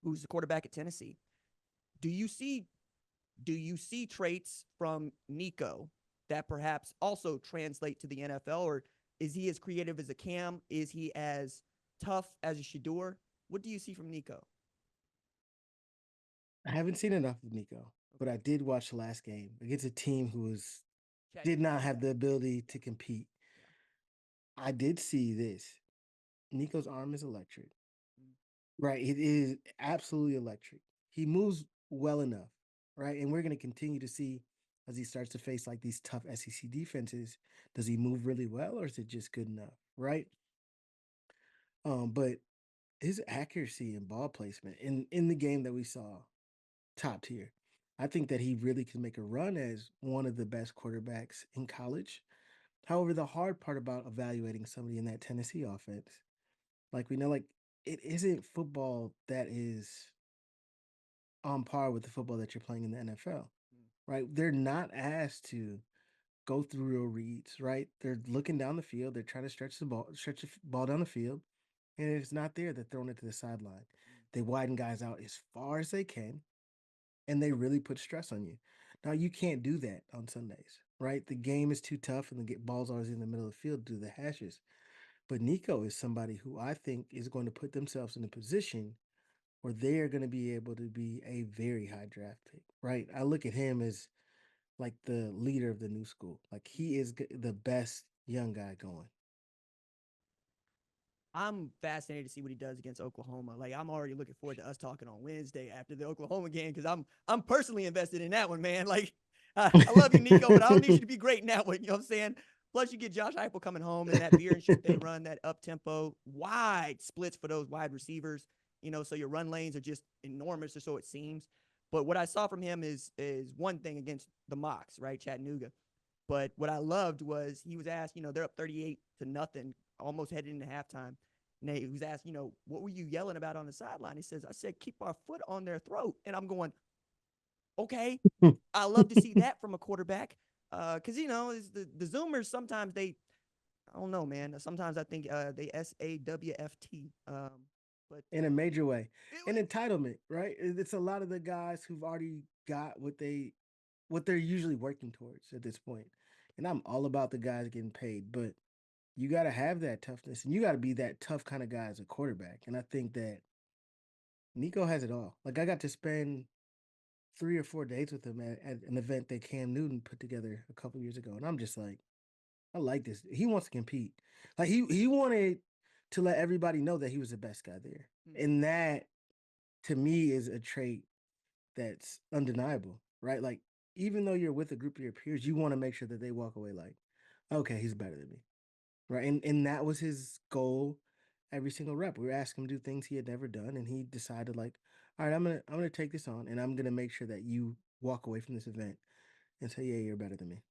who's the quarterback at Tennessee. Do you see traits from Nico that perhaps also translate to the NFL, or is he as creative as a Cam? Is he as tough as a Shador? What do you see from Nico? I haven't seen enough of Nico, but Okay. I did watch the last game against a team who did Chattanooga, not have yeah. the ability to compete. Yeah. I did see this. Nico's arm is electric. Mm. Right. It is absolutely electric. He moves well enough. Right. And we're going to continue to see as he starts to face like these tough SEC defenses. Does he move really well or is it just good enough? Right. But his accuracy and ball placement in the game that we saw, top tier. I think that he really can make a run as one of the best quarterbacks in college. However, the hard part about evaluating somebody in that Tennessee offense, like we know, like it isn't football that is on par with the football that you're playing in the NFL, Mm. right? They're not asked to go through real reads, right? They're looking down the field. They're trying to stretch the ball down the field, and if it's not there, they're throwing it to the sideline. Mm. They widen guys out as far as they can, and they really put stress on you. Now you can't do that on Sundays, right? The game is too tough, and the get balls always in the middle of the field to do the hashes. But Nico is somebody who I think is going to put themselves in a position where they are going to be able to be a very high draft pick, right? I look at him as like the leader of the new school. Like he is the best young guy going. I'm fascinated to see what he does against Oklahoma. Like I'm already looking forward to us talking on Wednesday after the Oklahoma game because I'm personally invested in that one, man. Like I love you, Nico, but I don't need you to be great in that one. You know what I'm saying? Plus, you get Josh Heupel coming home and that beer and shit they run, that up tempo, wide splits for those wide receivers. You know, so your run lanes are just enormous, or so it seems. But what I saw from him is one thing against the Mocs, right, Chattanooga. But what I loved was he was asked, you know, they're up 38 to nothing, almost headed into halftime. And he was asked, you know, what were you yelling about on the sideline? He says, I said, keep our foot on their throat. And I'm going, okay, I love to see that from a quarterback. Because, you know, the Zoomers sometimes I don't know, man. Sometimes I think they SAWFT. But In a major way. it, An entitlement, right? It's a lot of the guys who've already got what they're usually working towards at this point. And I'm all about the guys getting paid, but you got to have that toughness and you got to be that tough kind of guy as a quarterback. And I think that Nico has it all. Like I got to spend 3 or 4 days with him at an event that Cam Newton put together a couple years ago, and I'm just like, I like this. He wants to compete. Like he wanted to let everybody know that he was the best guy there, mm, and that to me is a trait that's undeniable, right? Like even though you're with a group of your peers, you want to make sure that they walk away like, okay, he's better than me, right? And that was his goal every single rep. We were asking him to do things he had never done, and he decided like, all right, I'm gonna take this on, and I'm gonna make sure that you walk away from this event and say, yeah, you're better than me.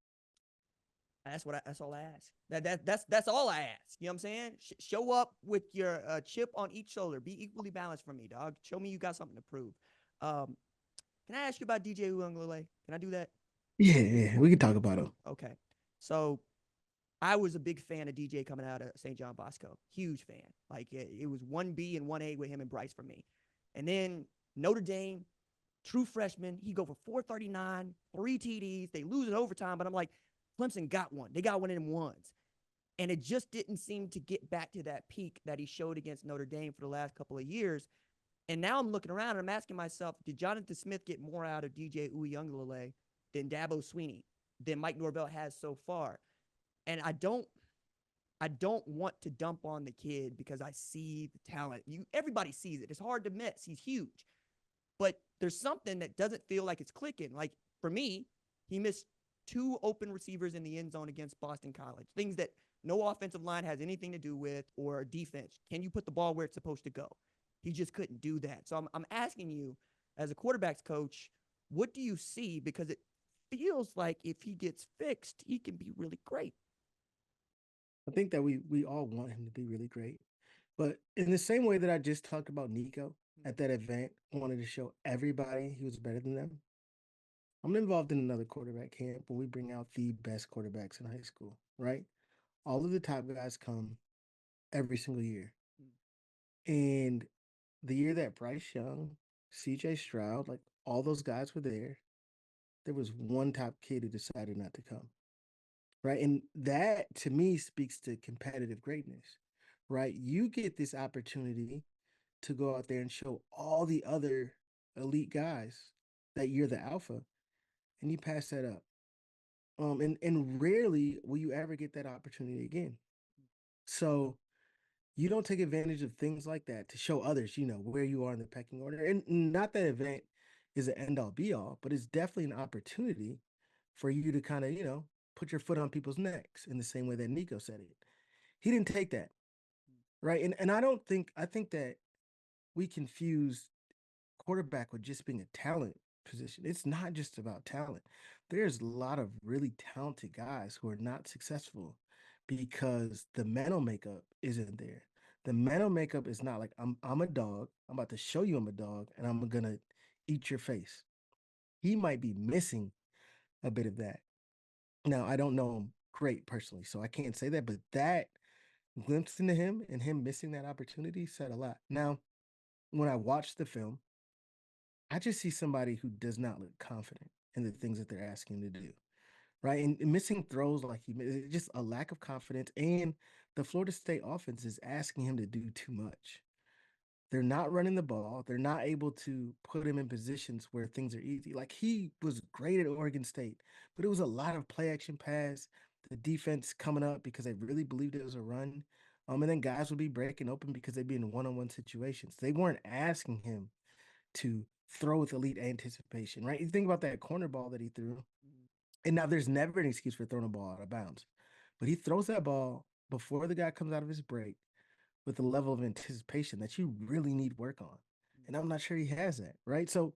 that's all I ask. That's all I ask. You know what I'm saying? Show up with your chip on each shoulder. Be equally balanced for me, dog. Show me you got something to prove. Um, can I ask you about DJ Uiagalelei? Can I do that? Yeah, yeah, we can talk about him. Okay. So I was a big fan of DJ coming out of St. John Bosco. Huge fan. Like it was 1B and 1A with him and Bryce for me. And then Notre Dame, true freshman, he go for 439, 3 TDs. They lose in overtime, but I'm like, Clemson got one. They got one in them ones. And it just didn't seem to get back to that peak that he showed against Notre Dame for the last couple of years. And now I'm looking around and I'm asking myself, did Jonathan Smith get more out of DJ Uiagalelei than Dabo Sweeney, than Mike Norvell has so far? And I don't want to dump on the kid because I see the talent. Everybody sees it. It's hard to miss. He's huge. But there's something that doesn't feel like it's clicking. Like for me, he missed two open receivers in the end zone against Boston College. Things that no offensive line has anything to do with, or defense. Can you put the ball where it's supposed to go? He just couldn't do that. So I'm asking you, as a quarterbacks coach, what do you see? Because it feels like if he gets fixed, he can be really great. I think that we all want him to be really great, but in the same way that I just talked about Nico at that event, wanted to show everybody he was better than them. I'm involved in another quarterback camp where we bring out the best quarterbacks in high school, right? All of the top guys come every single year. And the year that Bryce Young CJ Stroud, like all those guys were there. There was one top kid who decided not to come. Right. And that to me speaks to competitive greatness. Right. You get this opportunity to go out there and show all the other elite guys that you're the alpha, and you pass that up. And rarely will you ever get that opportunity again. So you don't take advantage of things like that to show others, where you are in the pecking order. And not that event is an end all be all, but it's definitely an opportunity for you to kind of, put your foot on people's necks in the same way that Nico said it. He didn't take that. Right. And I think that we confuse quarterback with just being a talent position. It's not just about talent. There's a lot of really talented guys who are not successful because the mental makeup isn't there. The mental makeup is not like I'm a dog. I'm about to show you I'm a dog and I'm gonna eat your face. He might be missing a bit of that. Now I don't know him great personally, so I can't say that, but that glimpse into him and him missing that opportunity said a lot. Now, when I watched the film, I just see somebody who does not look confident in the things that they're asking him to do, right? And missing throws like just a lack of confidence. And the Florida State offense is asking him to do too much. They're not running the ball. They're not able to put him in positions where things are easy. Like he was great at Oregon State, but it was a lot of play action pass, the defense coming up because they really believed it was a run. And then guys would be breaking open because they'd be in one-on-one situations. They weren't asking him to throw with elite anticipation, right? You think about that corner ball that he threw, and now there's never an excuse for throwing a ball out of bounds, but he throws that ball before the guy comes out of his break with a level of anticipation that you really need work on. And I'm not sure he has that, right? So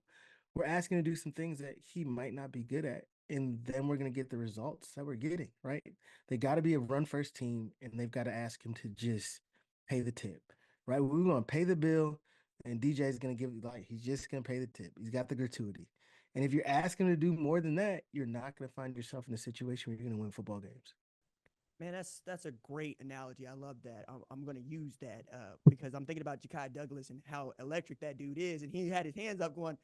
we're asking to do some things that he might not be good at. And then we're going to get the results that we're getting, right? They got to be a run first team and they've got to ask him to just pay the tip, right? We're going to pay the bill and DJ is going to give, like, he's just going to pay the tip. He's got the gratuity. And if you're asking him to do more than that, you're not going to find yourself in a situation where you're going to win football games. Man, that's a great analogy. I love that. I'm going to use that because I'm thinking about Ja'Kai Douglas and how electric that dude is, and he had his hands up, going,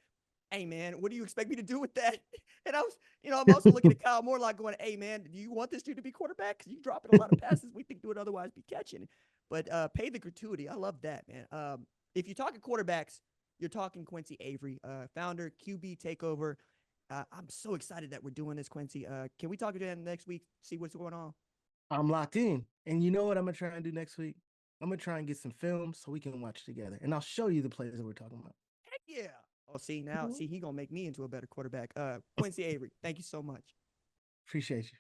"Hey, man, what do you expect me to do with that?" And I was, I'm also looking at Kyle Moore like going, "Hey, man, do you want this dude to be quarterback? Because you dropping a lot of passes we think would otherwise be catching." But pay the gratuity. I love that, man. If you're talking quarterbacks, you're talking Quincy Avery, founder QB Takeover. I'm so excited that we're doing this, Quincy. Can we talk again next week? See what's going on. I'm locked in. And you know what I'm gonna try and do next week? I'm gonna try and get some film so we can watch together. And I'll show you the players that we're talking about. Heck yeah. Oh, see now, see he gonna make me into a better quarterback. Quincy Avery, thank you so much. Appreciate you.